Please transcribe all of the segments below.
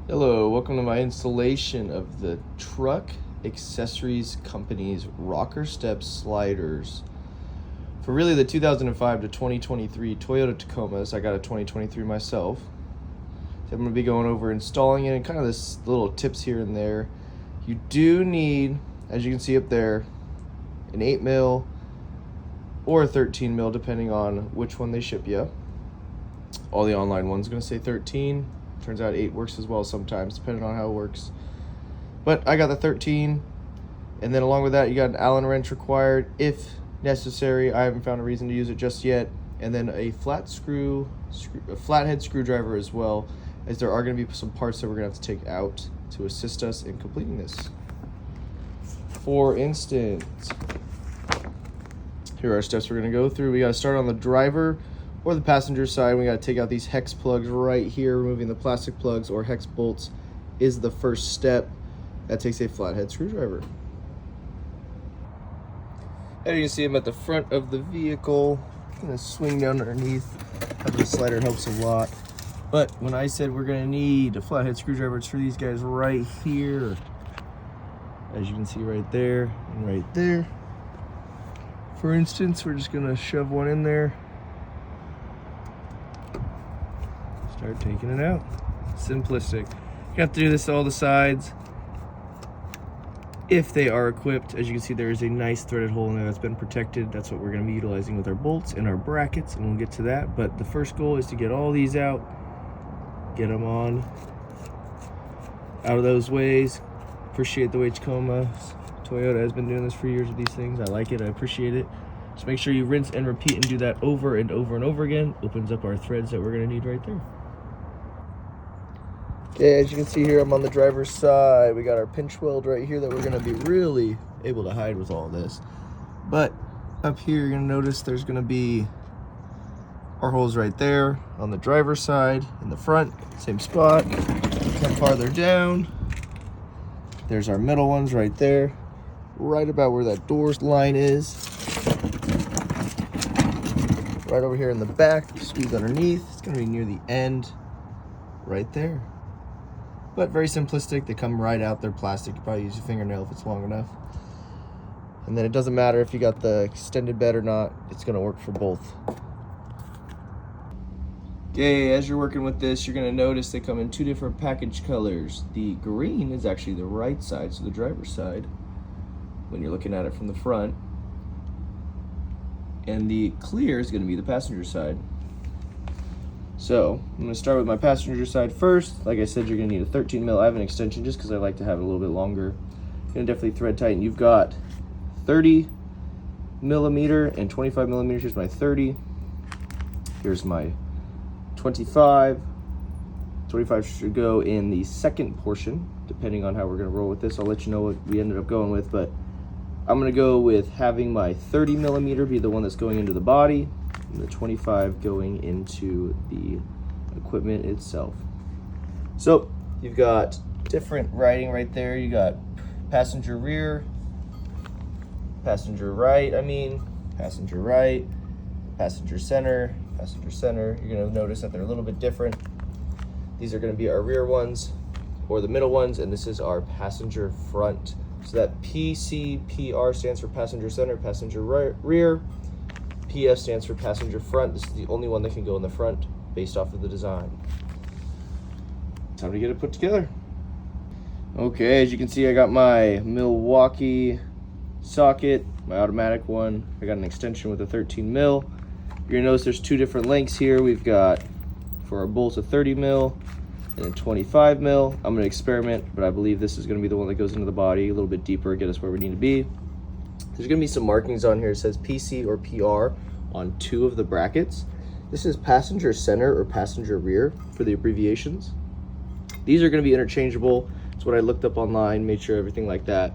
Hello, welcome to my installation of the Truck Accessories Company's rocker step sliders for really the 2005 to 2023 Toyota Tacomas. I got a 2023 myself. So I'm going to be going over installing it and kind of this little tips here and there. You do need, as you can see up there, an 8 mil or a 13 mil depending on which one they ship you. All the online ones are going to say 13. Turns out 8 works as well sometimes, depending on how it works. But I got the 13, and then along with that, you got an Allen wrench required if necessary. I haven't found a reason to use it just yet. And then a flathead screwdriver as well, as there are going to be some parts that we're going to have to take out to assist us in completing this. For instance, here are our steps we're going to go through. We got to start on the driver or the passenger side. We got to take out these hex plugs right here. Removing the plastic plugs or hex bolts is the first step. That takes a flathead screwdriver. And you can see them at the front of the vehicle. I'm going to swing down underneath. Having a slider helps a lot. But when I said we're going to need a flathead screwdriver, it's for these guys right here. As you can see right there and right there. For instance, we're just going to shove one in there. Start taking it out. Simplistic. You have to do this to all the sides if they are equipped. As you can see, there is a nice threaded hole in there that's been protected. That's what we're going to be utilizing with our bolts and our brackets, and we'll get to that. But the first goal is to get all these out, get them on out of those ways. Appreciate the way Tacoma Toyota has been doing this for years with these things. I like it. I appreciate it. Just make sure you rinse and repeat and do that over and over and over again. Opens up our threads that we're going to need right there. Okay, as you can see here, I'm on the driver's side. We got our pinch weld right here that we're going to be really able to hide with all this. But up here, you're going to notice there's going to be our holes right there on the driver's side in the front, same spot. Come farther down. There's our middle ones right there, right about where that doors line is. Right over here in the back, squeeze underneath. It's going to be near the end right there. But very simplistic. They come right out. They're plastic. You probably use your fingernail if it's long enough. And then it doesn't matter if you got the extended bed or not. It's going to work for both. Okay, as you're working with this, you're going to notice they come in 2 different package colors. The green is actually the right side, so the driver's side, when you're looking at it from the front. And the clear is going to be the passenger side. So I'm going to start with my passenger side first. Like I said, you're going to need a 13 mil. I have an extension just because I like to have it a little bit longer. You're going to definitely thread tighten. You've got 30 millimeter and 25 millimeters. Here's my 30. Here's my 25. 25 should go in the second portion, depending on how we're going to roll with this. I'll let you know what we ended up going with, but I'm going to go with having my 30 millimeter be the one that's going into the body, and the 25 going into the equipment itself. So you've got different writing right there. You got passenger rear, passenger right, passenger right, passenger center, passenger center. You're going to notice that they're a little bit different. These are going to be our rear ones or the middle ones, and this is our passenger front. So that PCPR stands for passenger center, passenger rear. PF stands for passenger front. This is the only one that can go in the front based off of the design. Time to get it put together. Okay, as you can see, I got my Milwaukee socket, my automatic one. I got an extension with a 13 mil. You're gonna notice there's 2 different lengths here. We've got, for our bolts, a 30 mil and a 25 mil. I'm gonna experiment, but I believe this is gonna be the one that goes into the body a little bit deeper, get us where we need to be. There's gonna be some markings on here. It says PC or PR on 2 of the brackets. This is passenger center or passenger rear for the abbreviations. These are gonna be interchangeable. It's what I looked up online, made sure everything like that.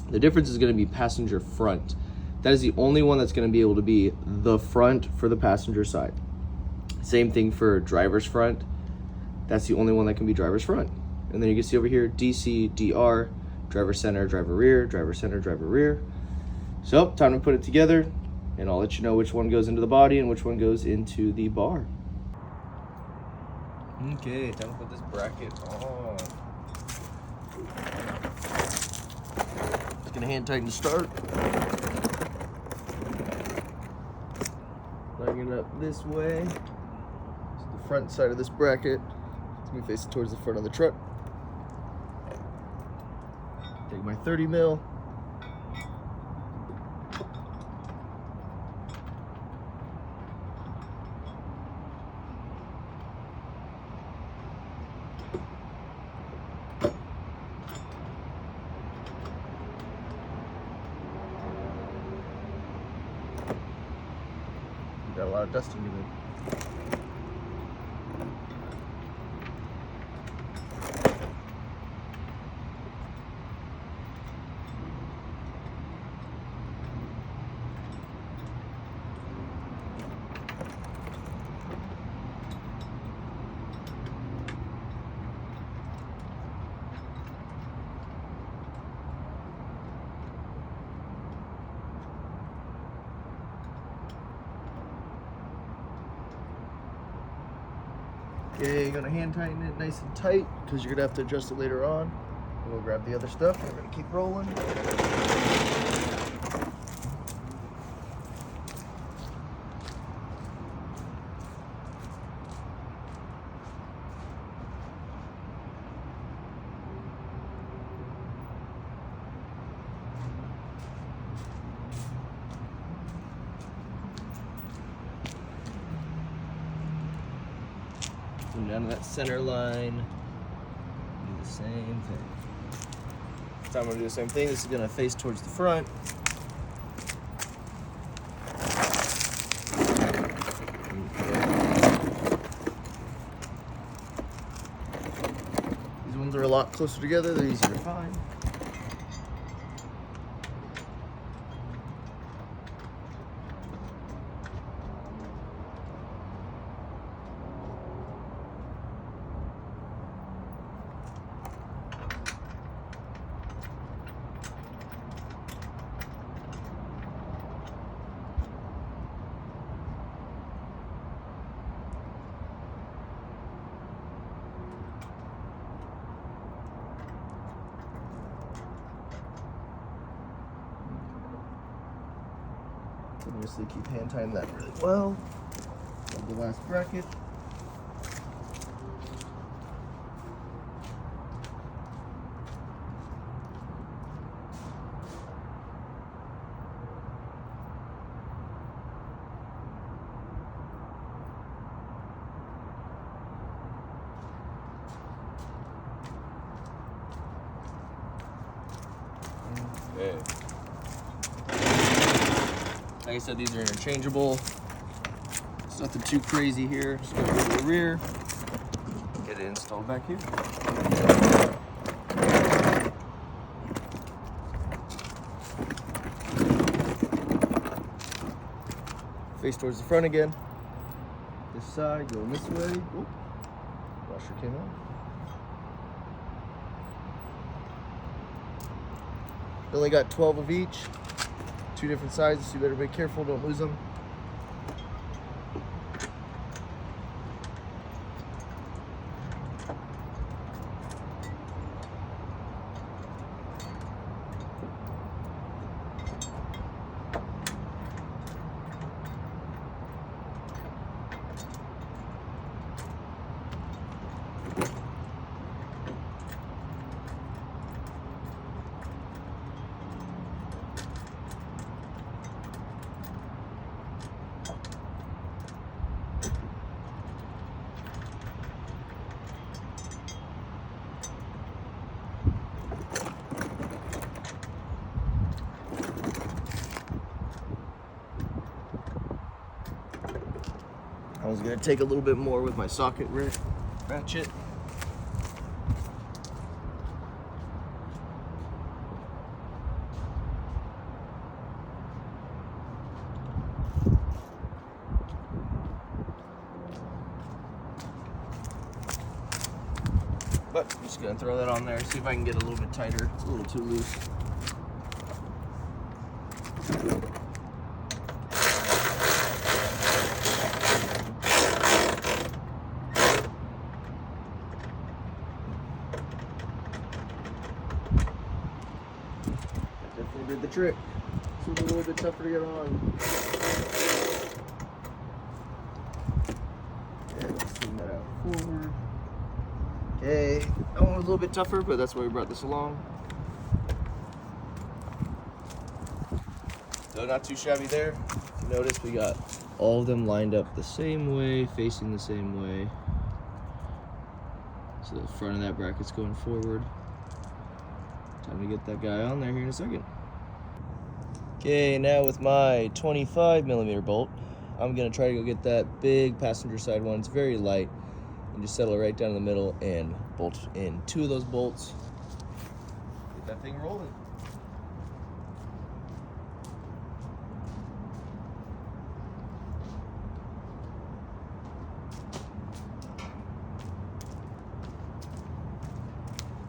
The difference is gonna be passenger front. That is the only one that's gonna be able to be the front for the passenger side. Same thing for driver's front. That's the only one that can be driver's front. And then you can see over here, DC, DR, driver center, driver rear, driver center, driver rear. So time to put it together, and I'll let you know which one goes into the body and which one goes into the bar. Okay, time to put this bracket on. Just gonna hand tighten to start. Lining it up this way. It's the front side of this bracket. It's gonna be facing towards the front of the truck. Take my 30 mil. Got a lot of dusting to do. Okay, you're gonna hand tighten it nice and tight because you're gonna have to adjust it later on. We'll grab the other stuff. We're gonna keep rolling. Come down to that center line. Do the same thing. This time I'm gonna do the same thing. This is gonna face towards the front. These ones are a lot closer together. They're easier to find. Obviously keep hand tying that really well. Grab the last bracket. Okay. Like I said, these are interchangeable. It's nothing too crazy here. Just gonna go to the rear, get it installed back here. Face towards the front again. This side, going this way. Oop. Washer came out. We only got 12 of each. 2 different sizes, so you better be careful, don't lose them. I was gonna take a little bit more with my socket ratchet. But I'm just gonna throw that on there, see if I can get a little bit tighter. It's a little too loose. did the trick. This was a little bit tougher to get on. Okay, let's swing that out forward. Okay, that one was a little bit tougher, but that's why we brought this along. So not too shabby there. Notice we got all of them lined up the same way, facing the same way. So the front of that bracket's going forward. Time to get that guy on there here in a second. Okay, now with my 25mm bolt, I'm gonna try to go get that big passenger side one. It's very light, and just settle it right down in the middle and bolt in 2 of those bolts. Get that thing rolling.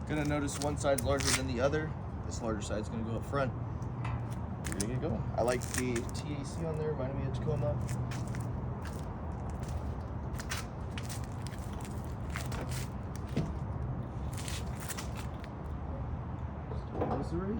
Gonna notice one side's larger than the other. This larger side's gonna go up front. We're gonna get going. I like the TAC on there, reminding me of Tacoma. Accessories.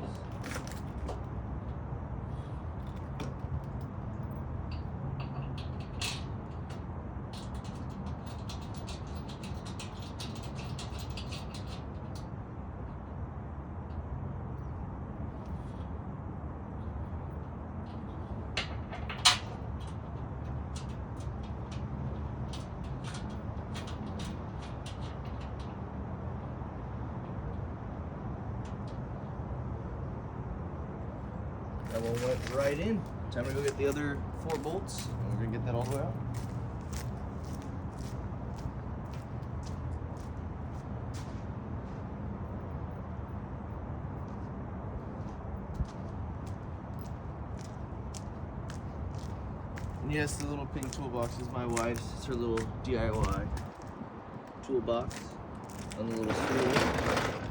That one went right in. Time to go get the other 4 bolts, and we're gonna get that all the way out. And yes, the little pink toolbox is my wife's. It's her little DIY toolbox on the little stool.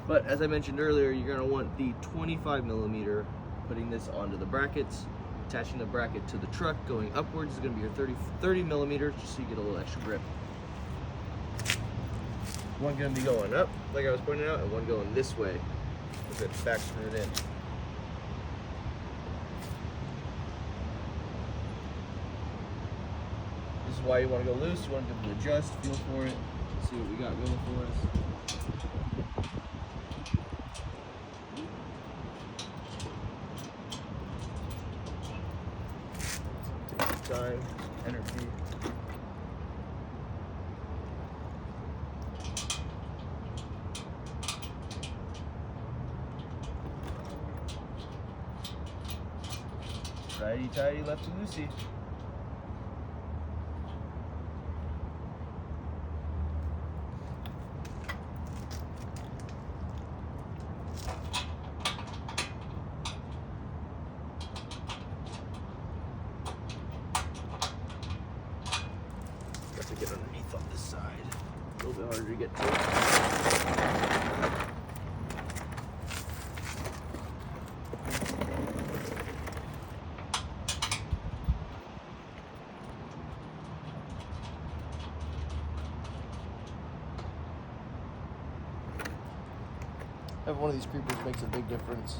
But as I mentioned earlier, you're gonna want the 25mm. Putting this onto the brackets, attaching the bracket to the truck, going upwards is going to be your 30mm, just so you get a little extra grip. One going to be going up, like I was pointing out, and one going this way with it back screwed in. This is why you want to go loose. You want to be able to adjust, feel for it, see what we got going for us. Time, energy. Righty tighty, lefty loosey. To get underneath on this side. A little bit harder to get to. Every one of these creepers makes a big difference.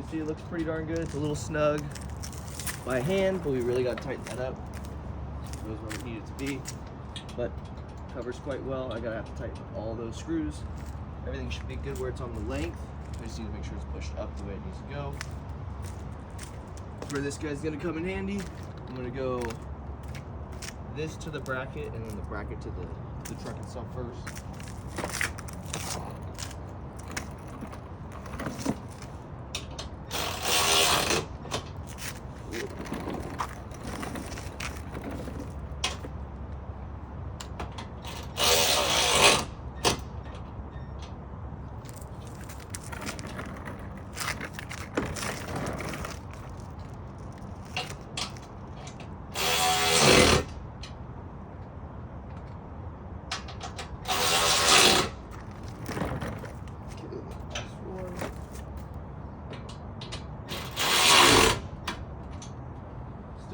See, it looks pretty darn good. It's a little snug by hand, but we really got to tighten that up. It goes where we need it to be, but covers quite well. I gotta have to tighten all those screws. Everything should be good where it's on the length. I just need to make sure it's pushed up the way it needs to go. Where this guy's gonna come in handy, I'm gonna go this to the bracket and then the bracket to the truck itself first.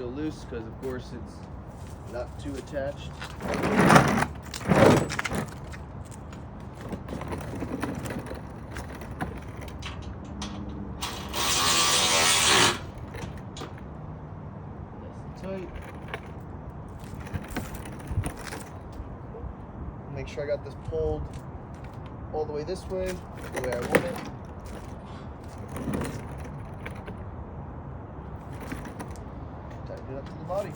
still loose because of course it's not too attached. Tight. Make sure I got this pulled all the way this way, the way I want it. Tighten it up to the body.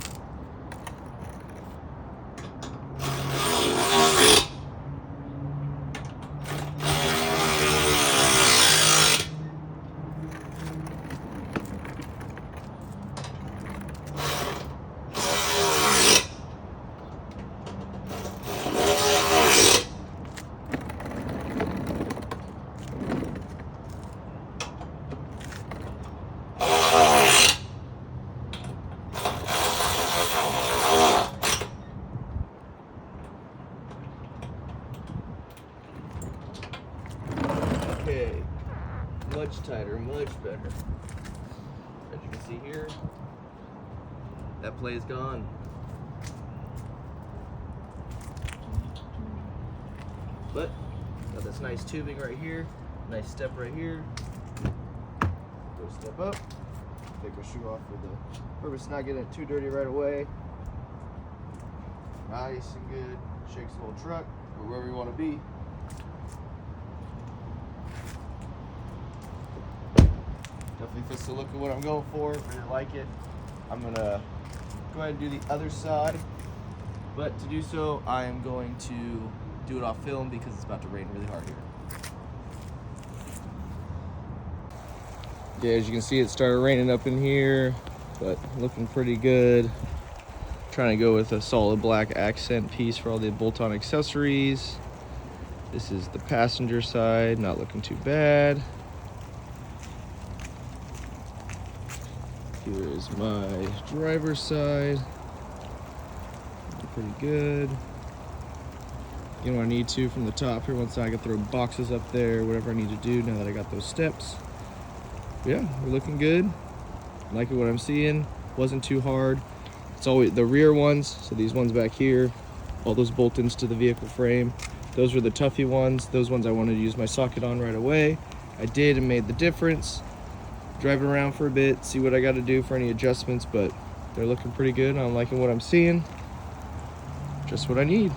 Okay, much tighter, much better. As you can see here, that play is gone. But got this nice tubing right here, nice step right here. Go step up, take our shoe off for the purpose of not getting it too dirty right away. Nice and good, shakes the whole truck or wherever you want to be. Definitely fits the look of what I'm going for. Really like it. I'm gonna go ahead and do the other side, but to do so, I am going to do it off film because it's about to rain really hard here. Yeah, as you can see, it started raining up in here, but looking pretty good. Trying to go with a solid black accent piece for all the bolt-on accessories. This is the passenger side, not looking too bad. Here is my driver's side. Pretty good. Get what I need to from the top here. Once I can throw boxes up there, whatever I need to do now that I got those steps. Yeah, we're looking good. Liking what I'm seeing. Wasn't too hard. It's always the rear ones, so these ones back here, all those bolt-ins to the vehicle frame. Those were the toughy ones. Those ones I wanted to use my socket on right away. I did and made the difference. Driving around for a bit, see what I got to do for any adjustments, but they're looking pretty good. I'm liking what I'm seeing. Just what I need.